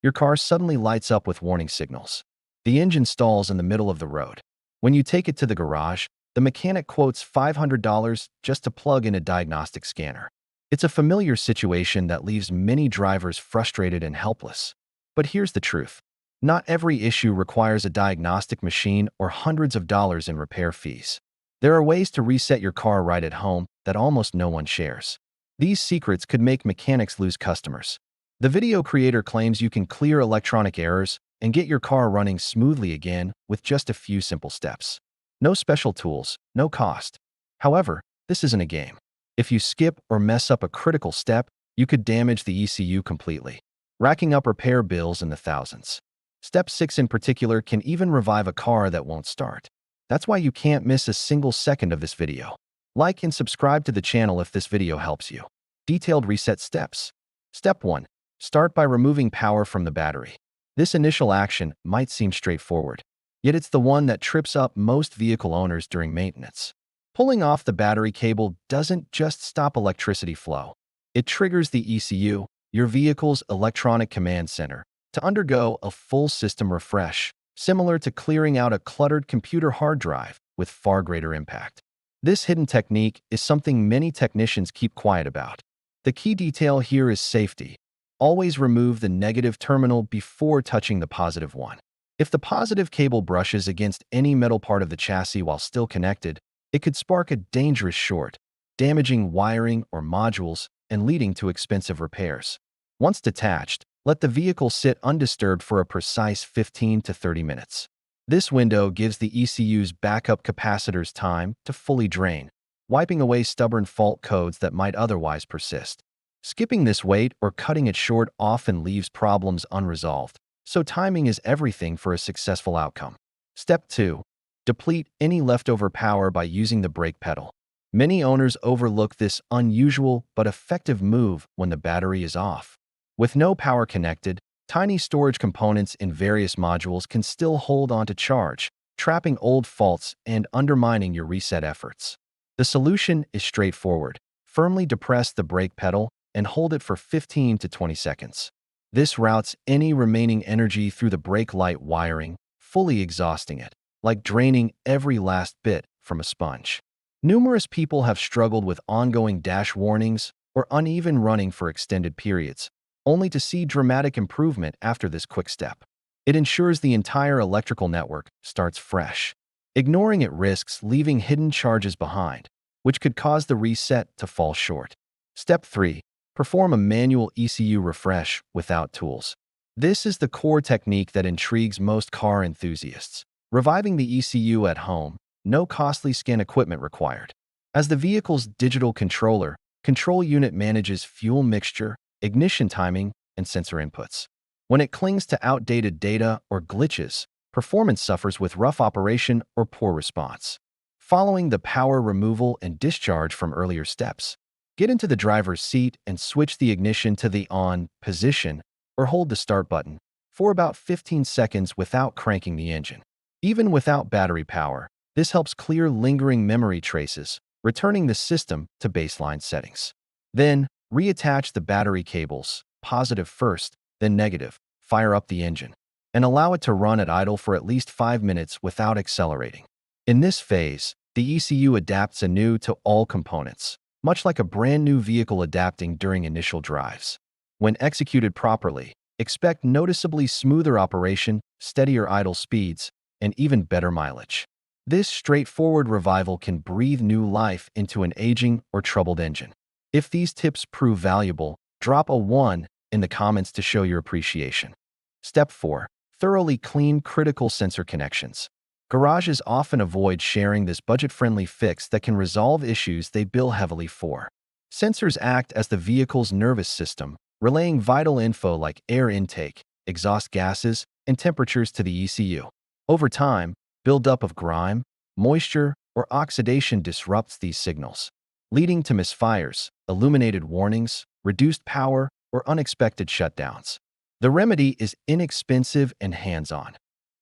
Your car suddenly lights up with warning signals. The engine stalls in the middle of the road. When you take it to the garage, the mechanic quotes $500 just to plug in a diagnostic scanner. It's a familiar situation that leaves many drivers frustrated and helpless. But here's the truth. Not every issue requires a diagnostic machine or hundreds of dollars in repair fees. There are ways to reset your car right at home that almost no one shares. These secrets could make mechanics lose customers. The video creator claims you can clear electronic errors and get your car running smoothly again with just a few simple steps. No special tools, no cost. However, this isn't a game. If you skip or mess up a critical step, you could damage the ECU completely, racking up repair bills in the thousands. Step 6 in particular can even revive a car that won't start. That's why you can't miss a single second of this video. Like and subscribe to the channel if this video helps you. Detailed reset steps. Step 1. Start by removing power from the battery. This initial action might seem straightforward, yet it's the one that trips up most vehicle owners during maintenance. Pulling off the battery cable doesn't just stop electricity flow. It triggers the ECU, your vehicle's electronic command center, to undergo a full system refresh, similar to clearing out a cluttered computer hard drive with far greater impact. This hidden technique is something many technicians keep quiet about. The key detail here is safety. Always remove the negative terminal before touching the positive one. If the positive cable brushes against any metal part of the chassis while still connected, it could spark a dangerous short, damaging wiring or modules and leading to expensive repairs. Once detached, let the vehicle sit undisturbed for a precise 15 to 30 minutes. This window gives the ECU's backup capacitors time to fully drain, wiping away stubborn fault codes that might otherwise persist. Skipping this wait or cutting it short often leaves problems unresolved, so timing is everything for a successful outcome. Step 2. Deplete any leftover power by using the brake pedal. Many owners overlook this unusual but effective move when the battery is off. With no power connected, tiny storage components in various modules can still hold onto charge, trapping old faults and undermining your reset efforts. The solution is straightforward. Firmly depress the brake pedal and hold it for 15 to 20 seconds. This routes any remaining energy through the brake light wiring, fully exhausting it, like draining every last bit from a sponge. Numerous people have struggled with ongoing dash warnings or uneven running for extended periods, only to see dramatic improvement after this quick step. It ensures the entire electrical network starts fresh. Ignoring it risks leaving hidden charges behind, which could cause the reset to fall short. Step 3. Perform a manual ECU refresh without tools. This is the core technique that intrigues most car enthusiasts. Reviving the ECU at home, no costly scan equipment required. As the vehicle's digital controller, control unit manages fuel mixture, ignition timing, and sensor inputs. When it clings to outdated data or glitches, performance suffers with rough operation or poor response. Following the power removal and discharge from earlier steps, get into the driver's seat and switch the ignition to the on position or hold the start button for about 15 seconds without cranking the engine. Even without battery power, this helps clear lingering memory traces, returning the system to baseline settings. Then, reattach the battery cables, positive first, then negative, fire up the engine, and allow it to run at idle for at least 5 minutes without accelerating. In this phase, the ECU adapts anew to all components, much like a brand new vehicle adapting during initial drives. When executed properly, expect noticeably smoother operation, steadier idle speeds, and even better mileage. This straightforward revival can breathe new life into an aging or troubled engine. If these tips prove valuable, drop a 1 in the comments to show your appreciation. Step 4. Thoroughly clean critical sensor connections. Garages often avoid sharing this budget-friendly fix that can resolve issues they bill heavily for. Sensors act as the vehicle's nervous system, relaying vital info like air intake, exhaust gases, and temperatures to the ECU. Over time, buildup of grime, moisture, or oxidation disrupts these signals, leading to misfires, illuminated warnings, reduced power, or unexpected shutdowns. The remedy is inexpensive and hands-on.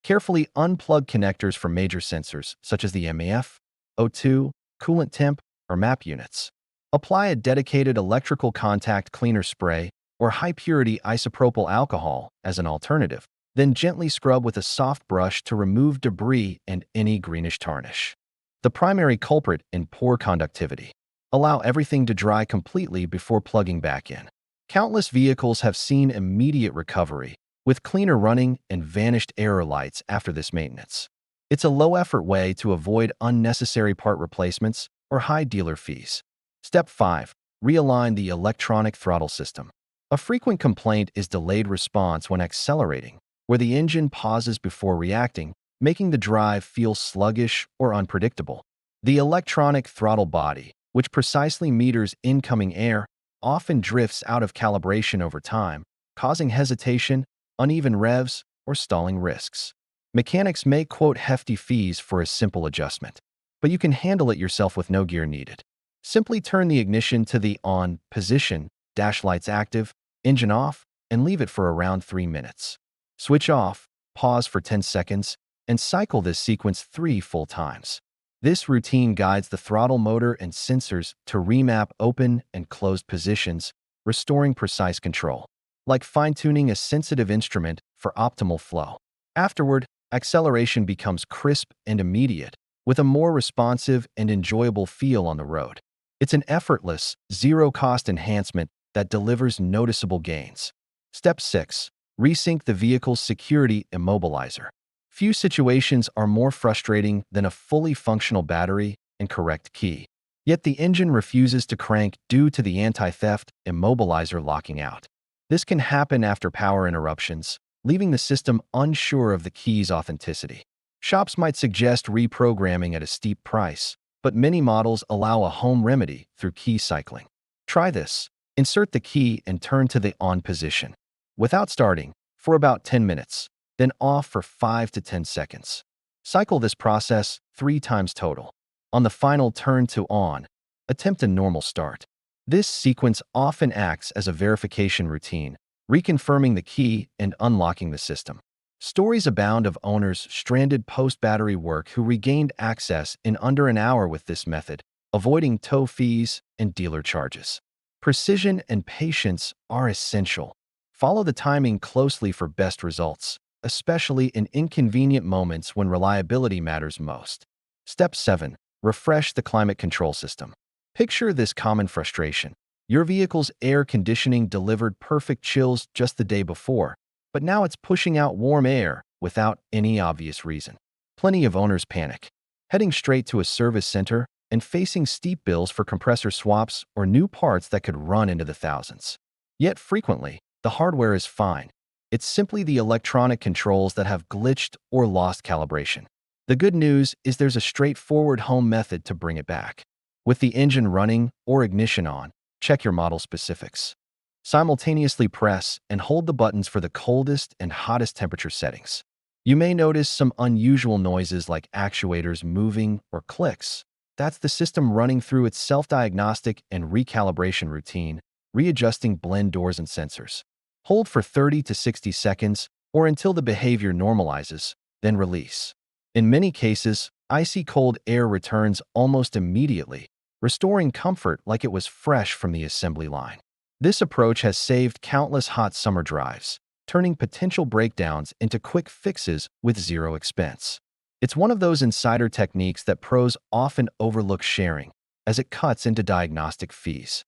Carefully unplug connectors from major sensors, such as the MAF, O2, coolant temp, or MAP units. Apply a dedicated electrical contact cleaner spray or high-purity isopropyl alcohol as an alternative. Then gently scrub with a soft brush to remove debris and any greenish tarnish. The primary culprit in poor conductivity. Allow everything to dry completely before plugging back in. Countless vehicles have seen immediate recovery, with cleaner running and vanished error lights after this maintenance. It's a low-effort way to avoid unnecessary part replacements or high dealer fees. Step 5. Realign the electronic throttle system. A frequent complaint is delayed response when accelerating, where the engine pauses before reacting, making the drive feel sluggish or unpredictable. The electronic throttle body, which precisely meters incoming air, often drifts out of calibration over time, causing hesitation, uneven revs, or stalling risks. Mechanics may quote hefty fees for a simple adjustment, but you can handle it yourself with no gear needed. Simply turn the ignition to the on position, dash lights active, engine off, and leave it for around 3 minutes. Switch off, pause for 10 seconds, and cycle this sequence 3 full times. This routine guides the throttle motor and sensors to remap open and closed positions, restoring precise control, like fine-tuning a sensitive instrument for optimal flow. Afterward, acceleration becomes crisp and immediate, with a more responsive and enjoyable feel on the road. It's an effortless, zero-cost enhancement that delivers noticeable gains. Step 6. Resync the vehicle's security immobilizer. Few situations are more frustrating than a fully functional battery and correct key. Yet the engine refuses to crank due to the anti-theft immobilizer locking out. This can happen after power interruptions, leaving the system unsure of the key's authenticity. Shops might suggest reprogramming at a steep price, but many models allow a home remedy through key cycling. Try this. Insert the key and turn to the on position, without starting, for about 10 minutes. Then off for 5 to 10 seconds. Cycle this process 3 times total. On the final turn to on, attempt a normal start. This sequence often acts as a verification routine, reconfirming the key and unlocking the system. Stories abound of owners stranded post-battery work who regained access in under an hour with this method, avoiding tow fees and dealer charges. Precision and patience are essential. Follow the timing closely for best results, especially in inconvenient moments when reliability matters most. Step 7. Refresh the climate control system. Picture this common frustration. Your vehicle's air conditioning delivered perfect chills just the day before, but now it's pushing out warm air without any obvious reason. Plenty of owners panic, heading straight to a service center and facing steep bills for compressor swaps or new parts that could run into the thousands. Yet frequently, the hardware is fine. It's simply the electronic controls that have glitched or lost calibration. The good news is there's a straightforward home method to bring it back. With the engine running or ignition on, check your model specifics. Simultaneously press and hold the buttons for the coldest and hottest temperature settings. You may notice some unusual noises like actuators moving or clicks. That's the system running through its self-diagnostic and recalibration routine, readjusting blend doors and sensors. Hold for 30 to 60 seconds or until the behavior normalizes, then release. In many cases, icy cold air returns almost immediately, restoring comfort like it was fresh from the assembly line. This approach has saved countless hot summer drives, turning potential breakdowns into quick fixes with zero expense. It's one of those insider techniques that pros often overlook sharing, as it cuts into diagnostic fees.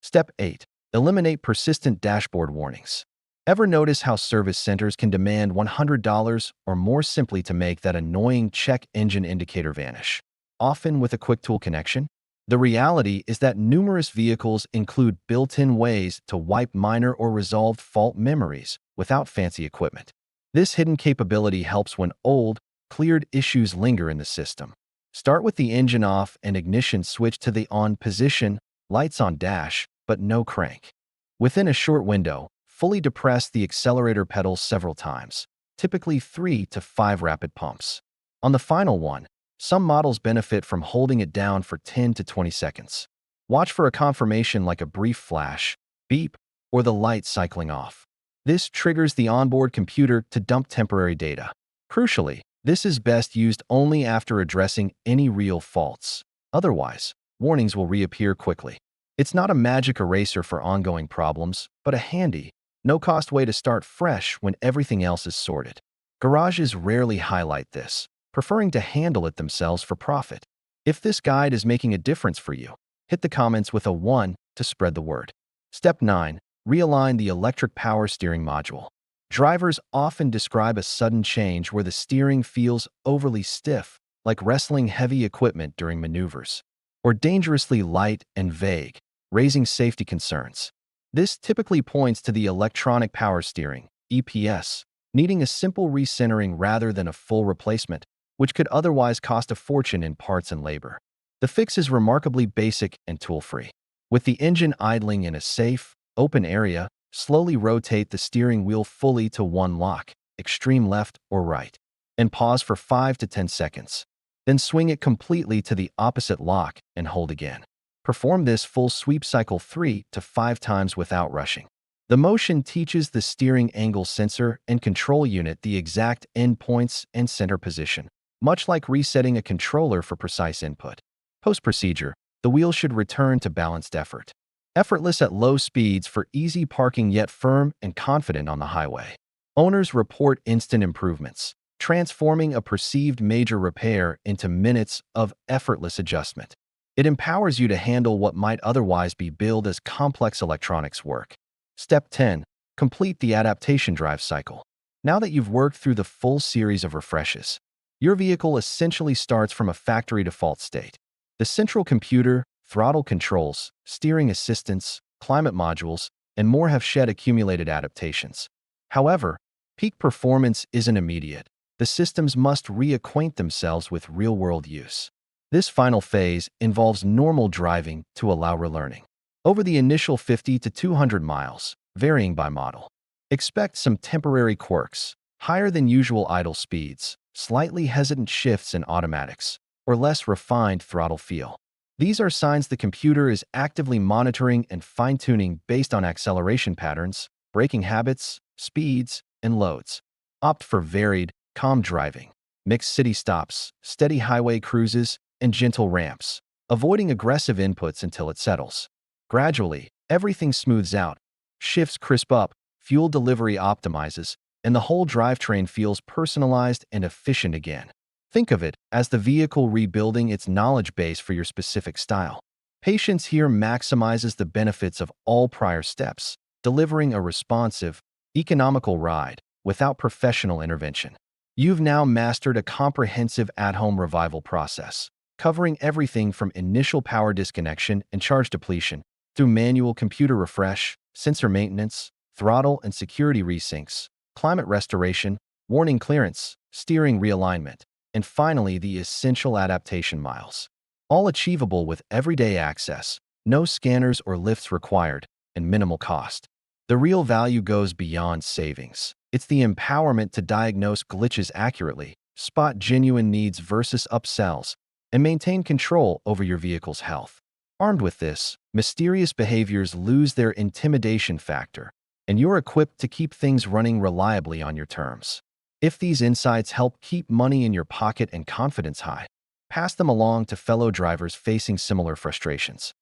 Step 8. Eliminate persistent dashboard warnings. Ever notice how service centers can demand $100 or more simply to make that annoying check engine indicator vanish, often with a quick tool connection? The reality is that numerous vehicles include built-in ways to wipe minor or resolved fault memories without fancy equipment. This hidden capability helps when old, cleared issues linger in the system. Start with the engine off and ignition switch to the on position, lights on dash, but no crank. Within a short window, fully depress the accelerator pedal several times, typically 3 to 5 rapid pumps. On the final one, some models benefit from holding it down for 10 to 20 seconds. Watch for a confirmation like a brief flash, beep, or the light cycling off. This triggers the onboard computer to dump temporary data. Crucially, this is best used only after addressing any real faults. Otherwise, warnings will reappear quickly. It's not a magic eraser for ongoing problems, but a handy, no-cost way to start fresh when everything else is sorted. Garages rarely highlight this, preferring to handle it themselves for profit. If this guide is making a difference for you, hit the comments with a 1 to spread the word. Step 9. Realign the electric power steering module. Drivers often describe a sudden change where the steering feels overly stiff, like wrestling heavy equipment during maneuvers, or dangerously light and vague, raising safety concerns. This typically points to the electronic power steering, EPS, needing a simple recentering rather than a full replacement, which could otherwise cost a fortune in parts and labor. The fix is remarkably basic and tool-free. With the engine idling in a safe, open area, slowly rotate the steering wheel fully to one lock, extreme left or right, and pause for 5 to 10 seconds. Then swing it completely to the opposite lock and hold again. Perform this full sweep cycle 3 to 5 times without rushing. The motion teaches the steering angle sensor and control unit the exact endpoints and center position, much like resetting a controller for precise input. Post-procedure, the wheel should return to balanced effort. Effortless at low speeds for easy parking, yet firm and confident on the highway. Owners report instant improvements, transforming a perceived major repair into minutes of effortless adjustment. It empowers you to handle what might otherwise be billed as complex electronics work. Step 10. Complete the adaptation drive cycle. Now that you've worked through the full series of refreshes, your vehicle essentially starts from a factory default state. The central computer, throttle controls, steering assistance, climate modules, and more have shed accumulated adaptations. However, peak performance isn't immediate. The systems must reacquaint themselves with real-world use. This final phase involves normal driving to allow relearning. Over the initial 50 to 200 miles, varying by model, expect some temporary quirks, higher than usual idle speeds, slightly hesitant shifts in automatics, or less refined throttle feel. These are signs the computer is actively monitoring and fine-tuning based on acceleration patterns, braking habits, speeds, and loads. Opt for varied, calm driving, mixed city stops, steady highway cruises, and gentle ramps, avoiding aggressive inputs until it settles. Gradually, everything smooths out, shifts crisp up, fuel delivery optimizes, and the whole drivetrain feels personalized and efficient again. Think of it as the vehicle rebuilding its knowledge base for your specific style. Patience here maximizes the benefits of all prior steps, delivering a responsive, economical ride without professional intervention. You've now mastered a comprehensive at-home revival process, covering everything from initial power disconnection and charge depletion through manual computer refresh, sensor maintenance, throttle and security resyncs, climate restoration, warning clearance, steering realignment, and finally the essential adaptation miles. All achievable with everyday access, no scanners or lifts required, and minimal cost. The real value goes beyond savings. It's the empowerment to diagnose glitches accurately, spot genuine needs versus upsells, and maintain control over your vehicle's health. Armed with this, mysterious behaviors lose their intimidation factor, and you're equipped to keep things running reliably on your terms. If these insights help keep money in your pocket and confidence high, pass them along to fellow drivers facing similar frustrations.